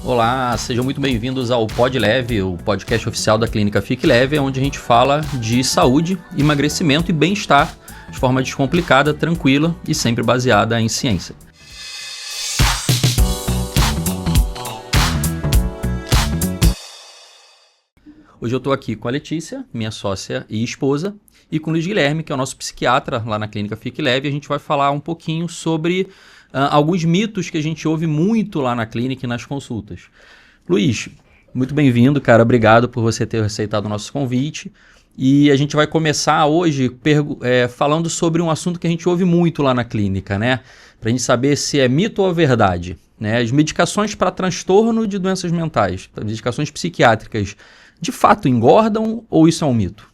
Olá, sejam muito bem-vindos ao Pod Leve, o podcast oficial da Clínica Fique Leve, onde a gente fala de saúde, emagrecimento e bem-estar de forma descomplicada, tranquila e sempre baseada em ciência. Hoje eu estou aqui com a Letícia, minha sócia e esposa, e com o Luiz Guilherme, que é o nosso psiquiatra lá na Clínica Fique Leve. A gente vai falar um pouquinho sobre alguns mitos que a gente ouve muito lá na clínica e nas consultas. Luiz, muito bem-vindo, cara. Obrigado por você ter aceitado o nosso convite. E a gente vai começar hoje falando sobre um assunto que a gente ouve muito lá na clínica, né? Para a gente saber se é mito ou verdade, né? As medicações para transtorno de doenças mentais, medicações psiquiátricas, de fato engordam ou isso é um mito?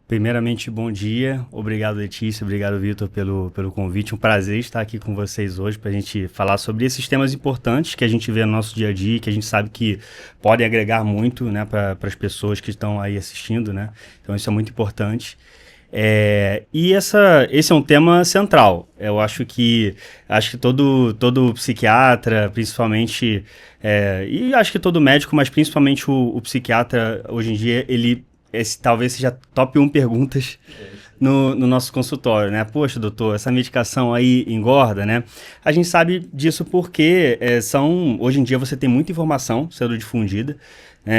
Primeiramente, bom dia. Obrigado, Letícia. Obrigado, Vitor, pelo convite. Um prazer estar aqui com vocês hoje para a gente falar sobre esses temas importantes que a gente vê no nosso dia a dia, que a gente sabe que podem agregar muito, né, para as pessoas que estão aí assistindo, né? Então, isso é muito importante. Esse é um tema central. Eu acho que todo psiquiatra, principalmente, e acho que todo médico, mas principalmente o psiquiatra, hoje em dia, esse talvez seja top 1 perguntas no nosso consultório, né? Poxa, doutor, essa medicação aí engorda, né? A gente sabe disso porque hoje em dia você tem muita informação sendo difundida,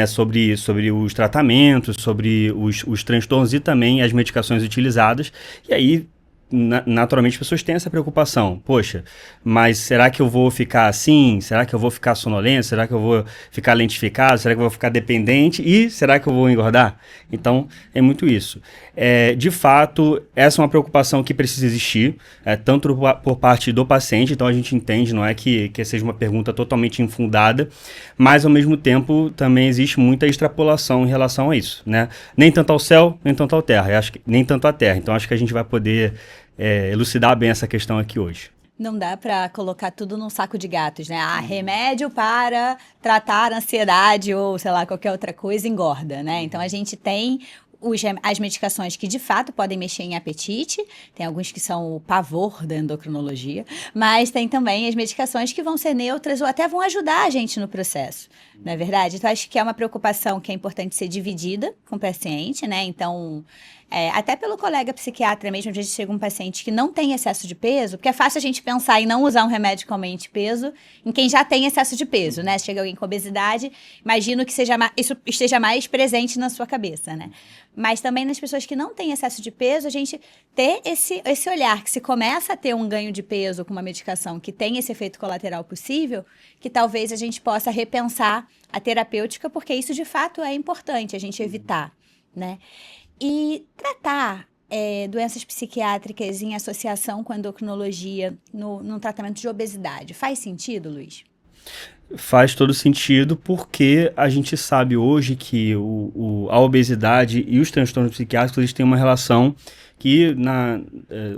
sobre os tratamentos, sobre os transtornos e também as medicações utilizadas. E aí, naturalmente, as pessoas têm essa preocupação. Poxa, mas será que eu vou ficar assim? Será que eu vou ficar sonolento? Será que eu vou ficar lentificado? Será que eu vou ficar dependente? E será que eu vou engordar? Então, é muito isso. De fato, essa é uma preocupação que precisa existir, tanto por parte do paciente, então a gente entende, não é que seja uma pergunta totalmente infundada, mas ao mesmo tempo também existe muita extrapolação em relação a isso, né? Nem tanto ao céu, nem tanto à terra, nem tanto à terra. Então acho que a gente vai poder elucidar bem essa questão aqui hoje. Não dá para colocar tudo num saco de gatos, né? Remédio para tratar a ansiedade ou, sei lá, qualquer outra coisa engorda, né? Então, a gente tem as medicações que, de fato, podem mexer em apetite. Tem alguns que são o pavor da endocrinologia. Mas tem também as medicações que vão ser neutras ou até vão ajudar a gente no processo. Não é verdade? Então, acho que é uma preocupação que é importante ser dividida com o paciente, né? Então, até pelo colega psiquiatra mesmo, às vezes chega um paciente que não tem excesso de peso, porque é fácil a gente pensar em não usar um remédio que aumente peso em quem já tem excesso de peso, né? Se chega alguém com obesidade, imagino que isso esteja mais presente na sua cabeça, né? Mas também nas pessoas que não têm excesso de peso, a gente ter esse olhar, que se começa a ter um ganho de peso com uma medicação que tem esse efeito colateral possível, que talvez a gente possa repensar a terapêutica, porque isso de fato é importante a gente evitar, né? E tratar doenças psiquiátricas em associação com a endocrinologia no tratamento de obesidade, faz sentido, Luiz? Faz todo sentido porque a gente sabe hoje que a obesidade e os transtornos psiquiátricos eles têm uma relação que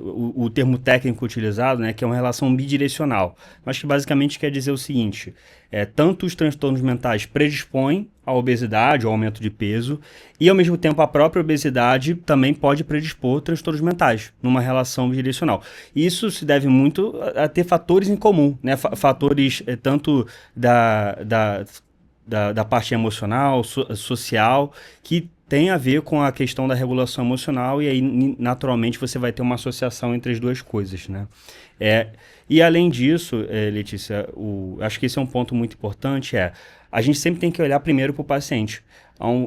o termo técnico utilizado, né, que é uma relação bidirecional, mas que basicamente quer dizer o seguinte, tanto os transtornos mentais predispõem à obesidade, ao aumento de peso, e ao mesmo tempo a própria obesidade também pode predispor transtornos mentais, numa relação bidirecional. Isso se deve muito a ter fatores em comum, né, fatores tanto da parte emocional, social, que tem a ver com a questão da regulação emocional e aí, naturalmente, você vai ter uma associação entre as duas coisas, né? E além disso, Letícia, acho que esse é um ponto muito importante, a gente sempre tem que olhar primeiro para o paciente.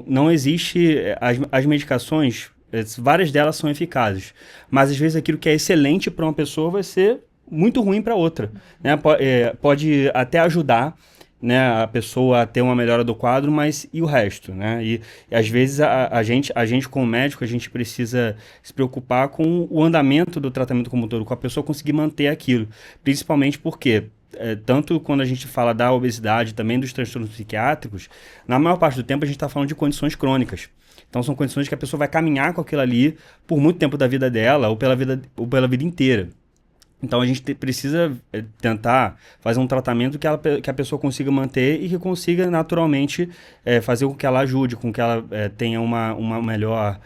Não existe, as medicações, várias delas são eficazes, mas às vezes aquilo que é excelente para uma pessoa vai ser muito ruim para outra, né? Pode até ajudar, né, a pessoa a ter uma melhora do quadro, mas e o resto, né? E às vezes a gente como médico, a gente precisa se preocupar com o andamento do tratamento como um todo, com a pessoa conseguir manter aquilo, principalmente porque tanto quando a gente fala da obesidade, também dos transtornos psiquiátricos, na maior parte do tempo a gente está falando de condições crônicas. Então são condições que a pessoa vai caminhar com aquilo ali por muito tempo da vida dela ou pela vida inteira. Então, a gente precisa tentar fazer um tratamento que a pessoa consiga manter e que consiga naturalmente fazer com que ela ajude, com que ela tenha uma melhor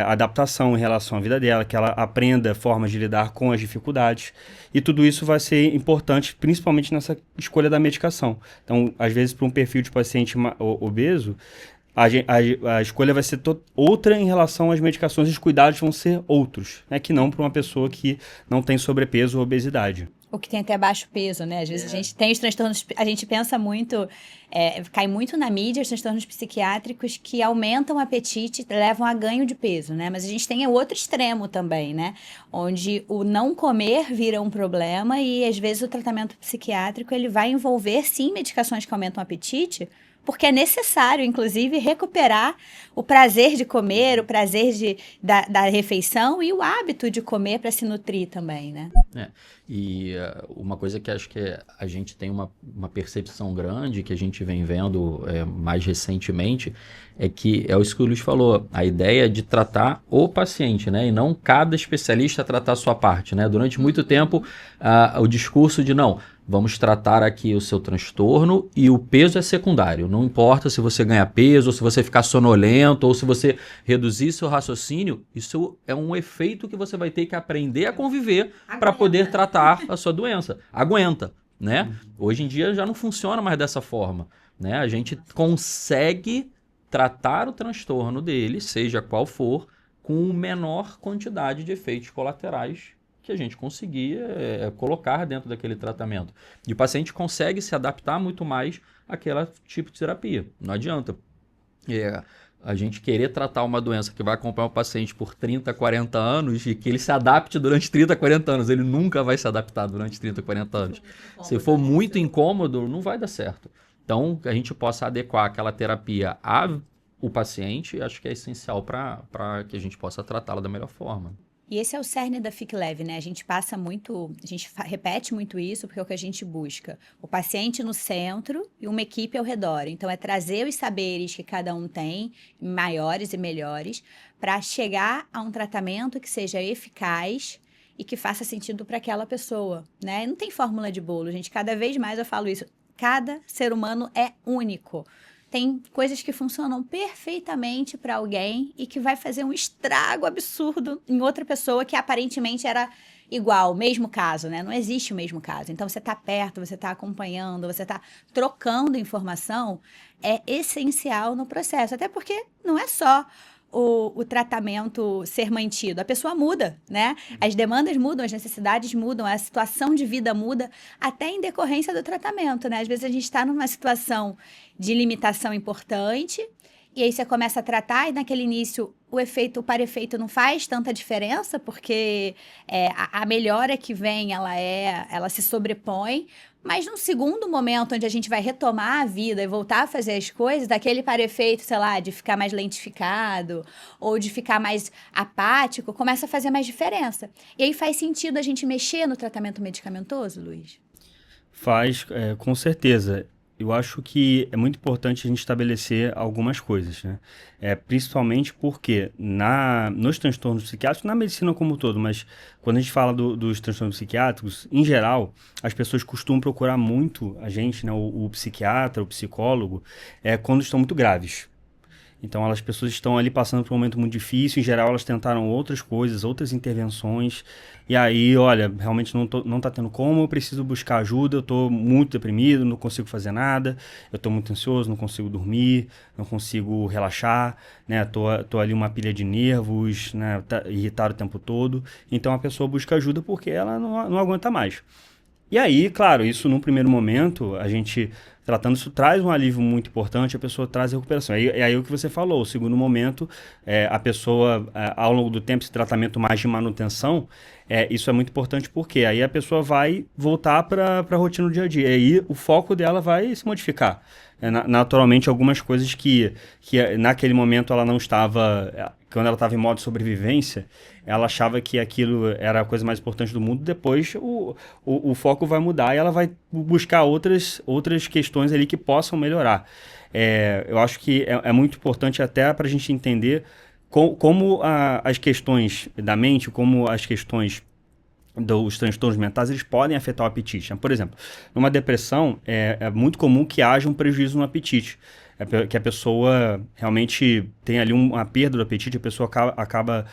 adaptação em relação à vida dela, que ela aprenda formas de lidar com as dificuldades. E tudo isso vai ser importante, principalmente nessa escolha da medicação. Então, às vezes, para um perfil de paciente obeso, a escolha vai ser outra em relação às medicações, os cuidados vão ser outros, né, que não para uma pessoa que não tem sobrepeso ou obesidade. O que tem até baixo peso, né? Às vezes a gente tem os transtornos, a gente pensa muito, cai muito na mídia os transtornos psiquiátricos que aumentam o apetite e levam a ganho de peso, né? Mas a gente tem o outro extremo também, né? Onde o não comer vira um problema e às vezes o tratamento psiquiátrico ele vai envolver, sim, medicações que aumentam o apetite, porque é necessário, inclusive, recuperar o prazer de comer, o prazer da refeição e o hábito de comer para se nutrir também, né? E uma coisa que acho que a gente tem uma percepção grande, que a gente vem vendo mais recentemente, é que é isso que o Luiz falou, a ideia de tratar o paciente, né? E não cada especialista tratar a sua parte, né? Durante muito tempo, o discurso de não, vamos tratar aqui o seu transtorno e o peso é secundário. Não importa se você ganha peso, ou se você ficar sonolento, ou se você reduzir seu raciocínio, isso é um efeito que você vai ter que aprender a conviver para poder tratar a sua doença. Aguenta, né? Hoje em dia já não funciona mais dessa forma, né? A gente consegue tratar o transtorno dele, seja qual for, com menor quantidade de efeitos colaterais que a gente conseguia colocar dentro daquele tratamento. E o paciente consegue se adaptar muito mais àquele tipo de terapia. Não adianta a gente querer tratar uma doença que vai acompanhar o paciente por 30, 40 anos e que ele se adapte durante 30, 40 anos. Ele nunca vai se adaptar durante 30, 40 anos. Se for muito incômodo, não vai dar certo. Então, que a gente possa adequar aquela terapia ao paciente, acho que é essencial para que a gente possa tratá-la da melhor forma. E esse é o cerne da Fique Leve, né? A gente passa muito, a gente repete muito isso porque é o que a gente busca. O paciente no centro e uma equipe ao redor. Então, é trazer os saberes que cada um tem, maiores e melhores, para chegar a um tratamento que seja eficaz e que faça sentido para aquela pessoa, né? Não tem fórmula de bolo, gente. Cada vez mais eu falo isso. Cada ser humano é único. Tem coisas que funcionam perfeitamente para alguém e que vai fazer um estrago absurdo em outra pessoa que aparentemente era igual, mesmo caso, né? Não existe o mesmo caso. Então, você está perto, você está acompanhando, você está trocando informação, é essencial no processo. Até porque não é só o tratamento ser mantido. A pessoa muda, né? As demandas mudam, as necessidades mudam, a situação de vida muda, até em decorrência do tratamento, né? Às vezes a gente está numa situação de limitação importante, e aí você começa a tratar, e naquele início o para-efeito não faz tanta diferença, porque a melhora que vem, ela se sobrepõe, mas num segundo momento, onde a gente vai retomar a vida e voltar a fazer as coisas, daquele para-efeito, sei lá, de ficar mais lentificado ou de ficar mais apático, começa a fazer mais diferença. E aí faz sentido a gente mexer no tratamento medicamentoso, Luiz? Faz, com certeza. Eu acho que é muito importante a gente estabelecer algumas coisas, né? Principalmente porque nos transtornos psiquiátricos, na medicina como um todo, mas quando a gente fala dos transtornos psiquiátricos, em geral, as pessoas costumam procurar muito a gente, né, o psiquiatra, o psicólogo, quando estão muito graves. Então, as pessoas estão ali passando por um momento muito difícil. Em geral, elas tentaram outras coisas, outras intervenções. E aí, olha, realmente não tá tendo como, eu preciso buscar ajuda. Eu tô muito deprimido, não consigo fazer nada. Eu tô muito ansioso, não consigo dormir, não consigo relaxar, né? Tô ali uma pilha de nervos, né? Tá irritado o tempo todo. Então, a pessoa busca ajuda porque ela não aguenta mais. E aí, claro, isso num primeiro momento, a gente tratando isso traz um alívio muito importante, a pessoa traz recuperação. É aí o que você falou, o segundo momento, a pessoa, ao longo do tempo, esse tratamento mais de manutenção, isso é muito importante porque aí a pessoa vai voltar para a rotina do dia a dia, e aí o foco dela vai se modificar. Naturalmente, algumas coisas que naquele momento ela não estava, quando ela estava em modo de sobrevivência, ela achava que aquilo era a coisa mais importante do mundo. Depois o foco vai mudar e ela vai buscar outras questões ali que possam melhorar. Eu acho que é muito importante até para a gente entender como as questões da mente, como as questões dos transtornos mentais, eles podem afetar o apetite. Por exemplo, numa depressão, é muito comum que haja um prejuízo no apetite. Que a pessoa realmente tem ali uma perda do apetite, a pessoa acaba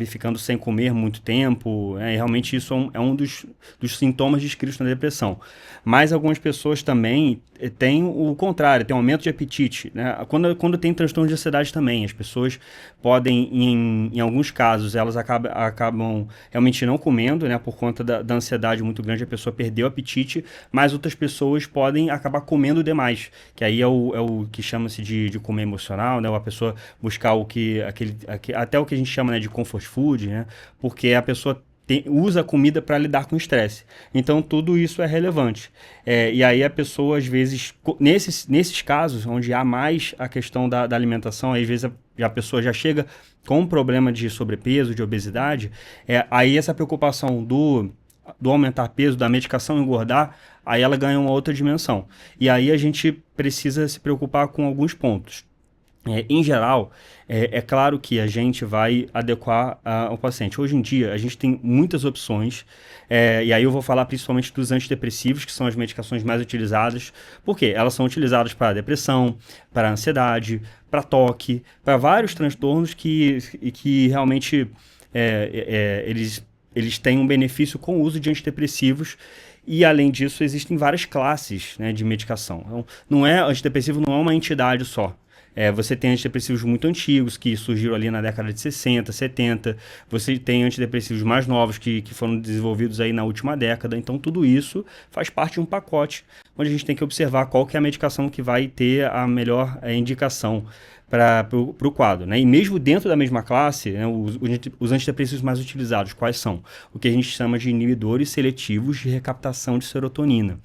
ficando sem comer muito tempo, e realmente isso é um dos sintomas descritos na depressão. Mas algumas pessoas também têm o contrário, tem um aumento de apetite, né? Quando tem transtorno de ansiedade também, as pessoas podem, em alguns casos, elas acabam realmente não comendo, né? Por conta da ansiedade muito grande, a pessoa perdeu o apetite, mas outras pessoas podem acabar comendo demais, que aí é o que chama-se de comer emocional, né? Ou a pessoa buscar até o que a gente chama, né, de comfort food, né? Porque a pessoa usa a comida para lidar com o estresse. Então, tudo isso é relevante. E aí a pessoa, às vezes, nesses casos, onde há mais a questão da alimentação, às vezes a pessoa já chega com um problema de sobrepeso, de obesidade, aí essa preocupação do aumentar peso, da medicação engordar, aí ela ganha uma outra dimensão. E aí a gente precisa se preocupar com alguns pontos. Em geral, é claro que a gente vai adequar ao paciente. Hoje em dia, a gente tem muitas opções, e aí eu vou falar principalmente dos antidepressivos, que são as medicações mais utilizadas. Por quê? Elas são utilizadas para depressão, para ansiedade, para toque, para vários transtornos que realmente eles têm um benefício com o uso de antidepressivos. E, além disso, existem várias classes, né, de medicação. Então, antidepressivo não é uma entidade só. Você tem antidepressivos muito antigos, que surgiram ali na década de 60, 70. Você tem antidepressivos mais novos, que foram desenvolvidos aí na última década. Então, tudo isso faz parte de um pacote, onde a gente tem que observar qual que é a medicação que vai ter a melhor indicação para o quadro, né? E mesmo dentro da mesma classe, né, os antidepressivos mais utilizados, quais são? O que a gente chama de inibidores seletivos de recaptação de serotonina.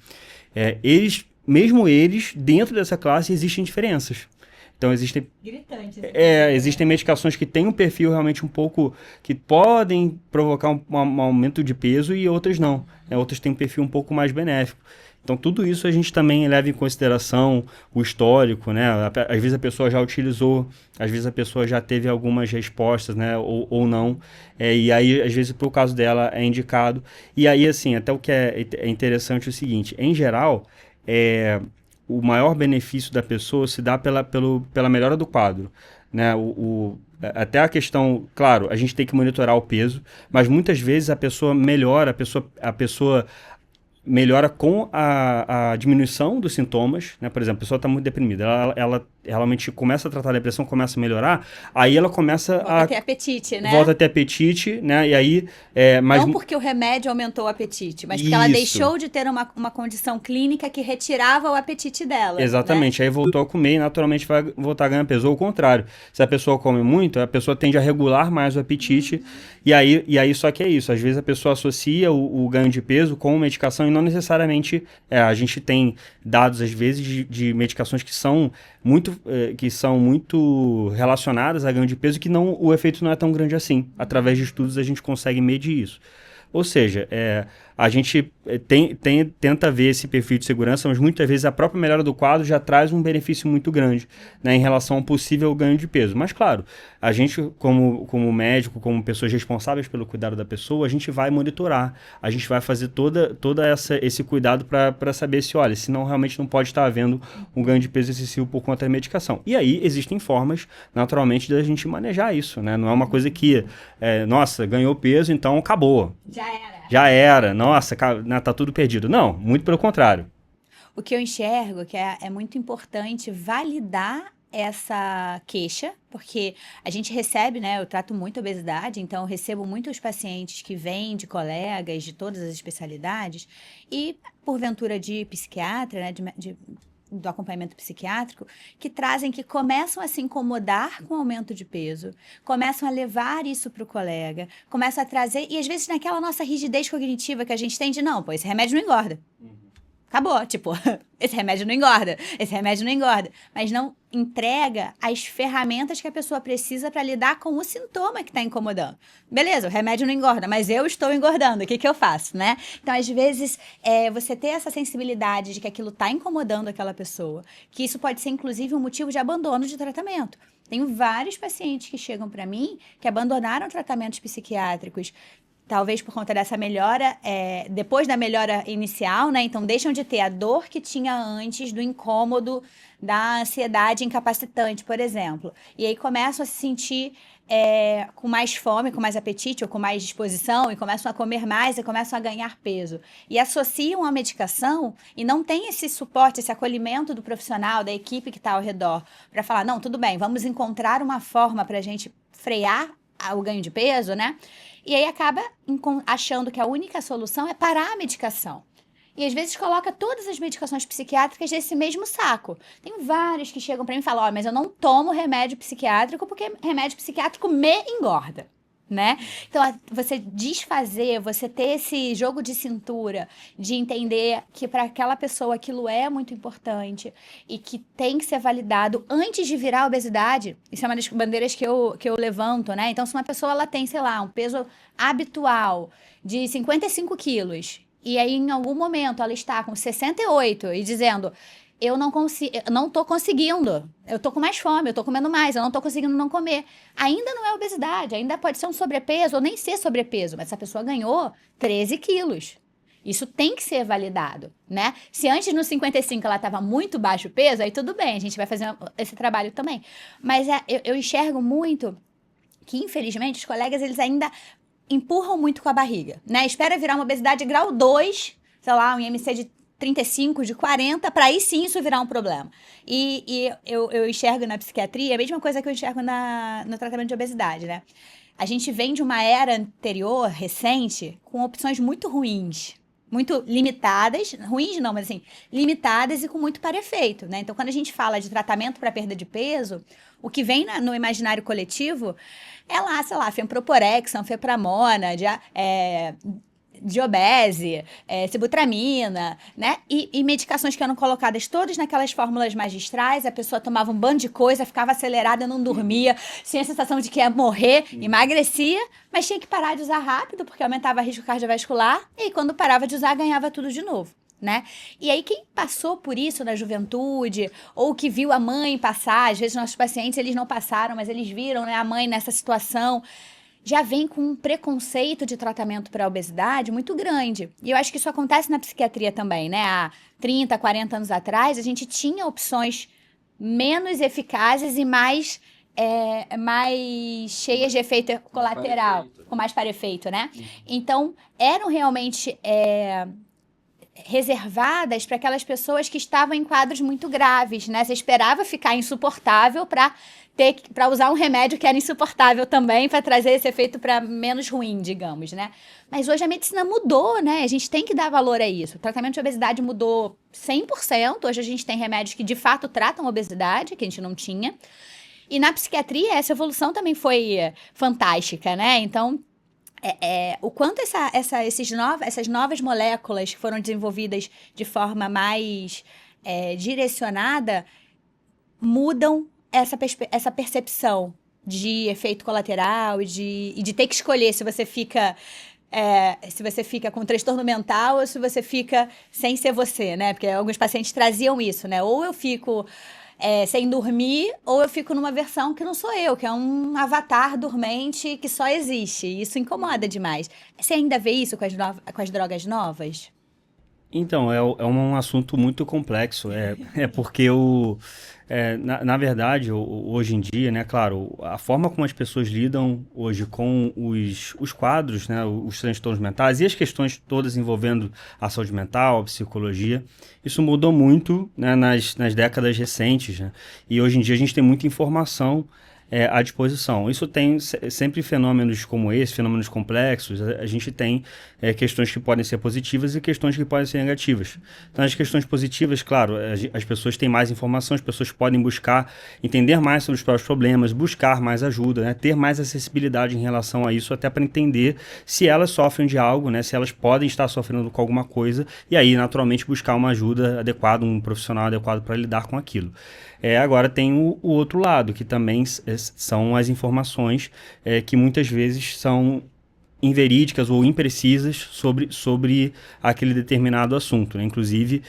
Mesmo eles, dentro dessa classe, existem diferenças. Então, existem medicações que têm um perfil realmente um pouco, que podem provocar um aumento de peso e outras não. Outras têm um perfil um pouco mais benéfico. Então, tudo isso a gente também leva em consideração o histórico, né? Às vezes a pessoa já utilizou, às vezes a pessoa já teve algumas respostas, né? Ou não. E aí, às vezes, para o caso dela, é indicado. E aí, assim, até o que é interessante é o seguinte, em geral, o maior benefício da pessoa se dá pela melhora do quadro, né? Até a questão, claro, a gente tem que monitorar o peso, mas muitas vezes a pessoa melhora, a pessoa melhora com a diminuição dos sintomas, né? Por exemplo, a pessoa está muito deprimida, ela realmente começa a tratar a depressão, começa a melhorar, aí ela começa Volta a ter apetite, né? Volta a ter apetite, né? E aí... Não porque o remédio aumentou o apetite, mas porque ela deixou de ter uma condição clínica que retirava o apetite dela. Exatamente, né? Aí voltou a comer e naturalmente vai voltar a ganhar peso. Ou o contrário, se a pessoa come muito, a pessoa tende a regular mais o apetite, e aí só que é isso, às vezes a pessoa associa o ganho de peso com medicação e não necessariamente, a gente tem dados às vezes de medicações que são muito relacionadas a ganho de peso, que o efeito não é tão grande assim. Através de estudos a gente consegue medir isso. Ou seja, a gente tenta ver esse perfil de segurança, mas muitas vezes a própria melhora do quadro já traz um benefício muito grande, né, em relação ao possível ganho de peso. Mas, claro, a gente, como médico, como pessoas responsáveis pelo cuidado da pessoa, a gente vai monitorar, a gente vai fazer todo esse cuidado para saber se não realmente não pode estar havendo um ganho de peso excessivo por conta da medicação. E aí existem formas, naturalmente, da gente manejar isso, né? Não é uma coisa que, nossa, ganhou peso, então acabou. Já era, nossa, tá tudo perdido. Não, muito pelo contrário. O que eu enxergo que é muito importante validar essa queixa, porque a gente recebe, né, eu trato muito obesidade, então eu recebo muitos pacientes que vêm de colegas de todas as especialidades e, porventura, de psiquiatra, né, do acompanhamento psiquiátrico, que começam a se incomodar com o aumento de peso, começam a levar isso para o colega, começam a trazer, e às vezes naquela nossa rigidez cognitiva que a gente tem de, não, pô, esse remédio não engorda. Acabou, tipo, esse remédio não engorda, mas não entrega as ferramentas que a pessoa precisa para lidar com o sintoma que está incomodando. Beleza, o remédio não engorda, mas eu estou engordando, o que eu faço, né? Então, às vezes, você ter essa sensibilidade de que aquilo está incomodando aquela pessoa, que isso pode ser, inclusive, um motivo de abandono de tratamento. Tenho vários pacientes que chegam para mim que abandonaram tratamentos psiquiátricos talvez por conta dessa melhora, depois da melhora inicial, né? Então deixam de ter a dor que tinha antes do incômodo da ansiedade incapacitante, por exemplo. E aí começam a se sentir com mais fome, com mais apetite ou com mais disposição e começam a comer mais e começam a ganhar peso. E associam a medicação e não tem esse suporte, esse acolhimento do profissional, da equipe que está ao redor, para falar, não, tudo bem, vamos encontrar uma forma para a gente frear o ganho de peso, né? E aí acaba achando que a única solução é parar a medicação. E às vezes coloca todas as medicações psiquiátricas nesse mesmo saco. Tem vários que chegam para mim e falam, mas eu não tomo remédio psiquiátrico porque remédio psiquiátrico me engorda, né? Então, você desfazer, você ter esse jogo de cintura, de entender que para aquela pessoa aquilo é muito importante e que tem que ser validado antes de virar obesidade. Isso é uma das bandeiras que eu levanto, né? Então, se uma pessoa ela tem, sei lá, um peso habitual de 55 quilos e aí em algum momento ela está com 68 e dizendo... eu não tô conseguindo, eu tô com mais fome, eu tô comendo mais, eu não tô conseguindo não comer. Ainda não é obesidade, ainda pode ser um sobrepeso ou nem ser sobrepeso, mas essa pessoa ganhou 13 quilos. Isso tem que ser validado, né? Se antes no 55 ela estava muito baixo peso, aí tudo bem, a gente vai fazer esse trabalho também. Mas eu enxergo muito que, infelizmente, os colegas, eles ainda empurram muito com a barriga, né? Espera virar uma obesidade grau 2, sei lá, um IMC de 35, de 40, para aí sim isso virar um problema. E eu enxergo na psiquiatria a mesma coisa que eu enxergo no tratamento de obesidade, né? A gente vem de uma era anterior, recente, com opções muito ruins, muito limitadas, ruins não, mas assim, limitadas e com muito para-efeito, né? Então, quando a gente fala de tratamento para perda de peso, o que vem no imaginário coletivo é lá, sei lá, fenproporex, anfepramona, diobese, sibutramina, né? E medicações que eram colocadas todas naquelas fórmulas magistrais, a pessoa tomava um bando de coisa, ficava acelerada, não dormia, tinha a sensação de que ia morrer, emagrecia, mas tinha que parar de usar rápido, porque aumentava o risco cardiovascular, e quando parava de usar, ganhava tudo de novo, né? E aí quem passou por isso na juventude, ou que viu a mãe passar, às vezes nossos pacientes, eles não passaram, mas eles viram, né, a mãe nessa situação, já vem com um preconceito de tratamento para a obesidade muito grande. E eu acho que isso acontece na psiquiatria também, né? Há 30, 40 anos atrás, a gente tinha opções menos eficazes e mais cheias de efeito colateral, com mais para-efeito, né? Então, eram realmente reservadas para aquelas pessoas que estavam em quadros muito graves, né? Você esperava ficar insuportável para usar um remédio que era insuportável também, para trazer esse efeito para menos ruim, digamos, né? Mas hoje a medicina mudou, né? A gente tem que dar valor a isso. O tratamento de obesidade mudou 100%. Hoje a gente tem remédios que de fato tratam obesidade, que a gente não tinha. E na psiquiatria essa evolução também foi fantástica, né? Então, o quanto essas novas moléculas que foram desenvolvidas de forma mais direcionada mudam essa percepção de efeito colateral e de ter que escolher se você fica com transtorno mental ou se você fica sem ser você, né? Porque alguns pacientes traziam isso, né? Ou eu fico sem dormir, ou eu fico numa versão que não sou eu, que é um avatar dormente que só existe. Isso incomoda demais. Você ainda vê isso com as drogas novas? Então, é um assunto muito complexo. Porque na verdade, hoje em dia, né, claro, a forma como as pessoas lidam hoje com os quadros, né, os transtornos mentais e as questões todas envolvendo a saúde mental, a psicologia, isso mudou muito, né, nas décadas recentes, né? E hoje em dia a gente tem muita informação à disposição. Isso tem sempre fenômenos como esse, fenômenos complexos, a gente tem questões que podem ser positivas e questões que podem ser negativas. Então, as questões positivas, claro, as pessoas têm mais informação, as pessoas podem buscar entender mais sobre os próprios problemas, buscar mais ajuda, né, ter mais acessibilidade em relação a isso, até para entender se elas sofrem de algo, né, se elas podem estar sofrendo com alguma coisa, e aí, naturalmente, buscar uma ajuda adequada, um profissional adequado para lidar com aquilo. Agora tem o outro lado, que também são as informações que muitas vezes são inverídicas ou imprecisas sobre aquele determinado assunto, né? Inclusive,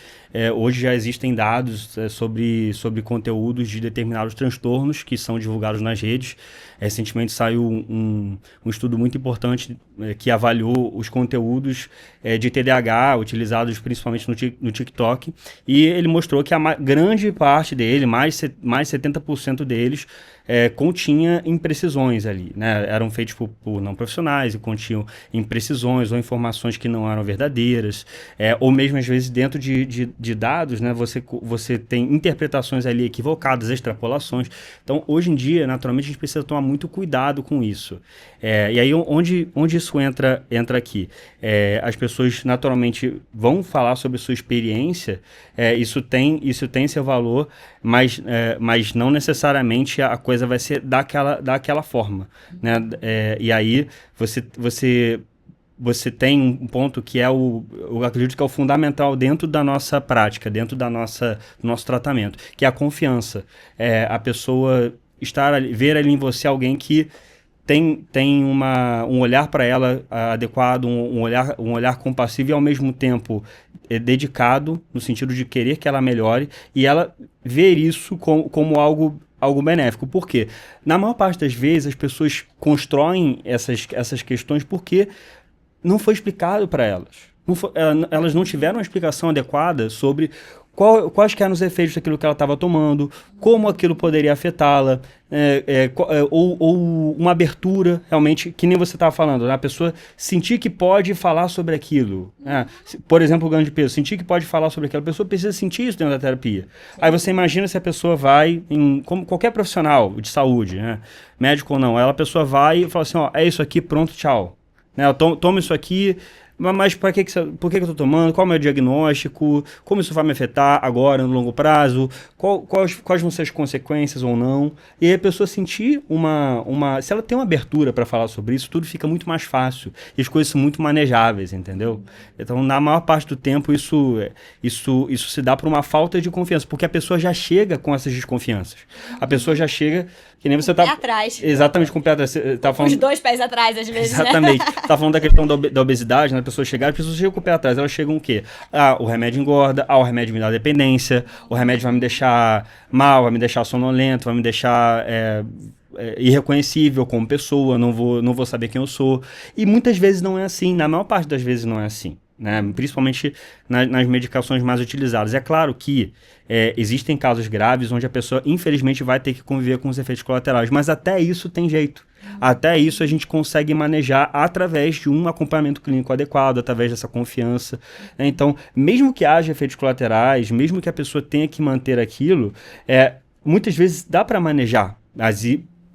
hoje já existem dados sobre conteúdos de determinados transtornos que são divulgados nas redes. Recentemente saiu um estudo muito importante que avaliou os conteúdos de TDAH utilizados principalmente no TikTok, e ele mostrou que a grande parte dele, mais 70% deles, continha imprecisões ali, né? Eram feitos por não profissionais e continham imprecisões ou informações que não eram verdadeiras, ou mesmo às vezes dentro de dados, né? Você tem interpretações ali equivocadas, extrapolações. Então, hoje em dia, naturalmente, a gente precisa tomar muito cuidado com isso. E aí, onde isso entra aqui? As pessoas, naturalmente, vão falar sobre sua experiência, isso tem seu valor, mas não necessariamente a coisa vai ser daquela forma, né? E aí, você tem um ponto que eu acredito que é o fundamental dentro da nossa prática, dentro do nosso tratamento, que é a confiança. A pessoa ver ali em você alguém que tem um olhar para ela adequado, um olhar compassivo e ao mesmo tempo dedicado, no sentido de querer que ela melhore, e ela ver isso como algo benéfico. Por quê? Na maior parte das vezes as pessoas constroem essas questões porque não foi explicado para elas. Elas não tiveram uma explicação adequada sobre quais que eram os efeitos daquilo que ela estava tomando, como aquilo poderia afetá-la, ou uma abertura, realmente, que nem você estava falando, né? A pessoa sentir que pode falar sobre aquilo. Por exemplo, o ganho de peso, sentir que pode falar sobre aquilo. A pessoa precisa sentir isso dentro da terapia. Sim. Aí você imagina se a pessoa vai, como qualquer profissional de saúde, né? Médico ou não, a pessoa vai e fala assim, é isso aqui, pronto, tchau. Né? Toma isso aqui. Mas por que eu estou tomando? Qual é o meu diagnóstico? Como isso vai me afetar agora, no longo prazo? Quais vão ser as consequências ou não? E aí a pessoa sentir se ela tem uma abertura para falar sobre isso, tudo fica muito mais fácil. E as coisas são muito manejáveis, entendeu? Então, na maior parte do tempo, isso se dá por uma falta de confiança, porque a pessoa já chega com essas desconfianças. A pessoa já chega, que nem você tá... Com o pé atrás. Exatamente, com o pé atrás. Tá falando... Os 2 pés atrás, às vezes, exatamente. Né? Tá falando da questão da obesidade, né? As pessoas chegam com o pé atrás, elas chegam o quê? O remédio engorda, o remédio me dá dependência, o remédio vai me deixar mal, vai me deixar sonolento, vai me deixar irreconhecível como pessoa, não vou saber quem eu sou. E muitas vezes não é assim, na maior parte das vezes não é assim, né? Principalmente nas medicações mais utilizadas. É claro que existem casos graves onde a pessoa, infelizmente, vai ter que conviver com os efeitos colaterais, mas até isso tem jeito. Até isso a gente consegue manejar através de um acompanhamento clínico adequado, através dessa confiança. Então, mesmo que haja efeitos colaterais, mesmo que a pessoa tenha que manter aquilo, muitas vezes dá para manejar, mas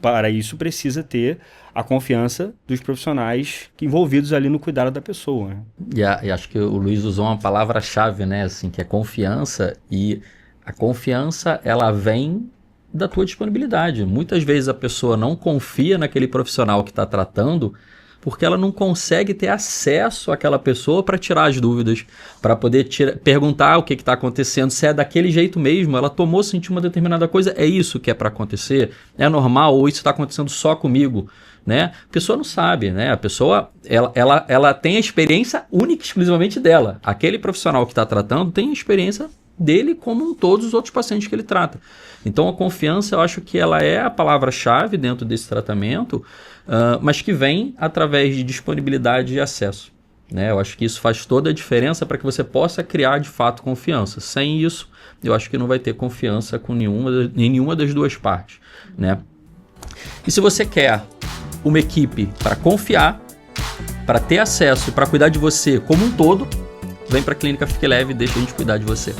para isso precisa ter a confiança dos profissionais envolvidos ali no cuidado da pessoa. Né? E acho que o Luiz usou uma palavra-chave, né, assim, que é confiança, e a confiança, ela vem da tua disponibilidade. Muitas vezes a pessoa não confia naquele profissional que está tratando porque ela não consegue ter acesso àquela pessoa para tirar as dúvidas, para poder perguntar o que está acontecendo, se é daquele jeito mesmo, ela sentiu uma determinada coisa, é isso que é para acontecer? É normal ou isso está acontecendo só comigo? Né? A pessoa não sabe, né? A pessoa ela tem a experiência única e exclusivamente dela. Aquele profissional que está tratando tem a experiência dele como todos os outros pacientes que ele trata. Então a confiança eu acho que ela é a palavra-chave dentro desse tratamento, mas que vem através de disponibilidade e acesso. Né? Eu acho que isso faz toda a diferença para que você possa criar de fato confiança. Sem isso, eu acho que não vai ter confiança com nenhuma das duas partes. Né? E se você quer uma equipe para confiar, para ter acesso e para cuidar de você como um todo, vem para a Clínica Fique Leve e deixa a gente cuidar de você.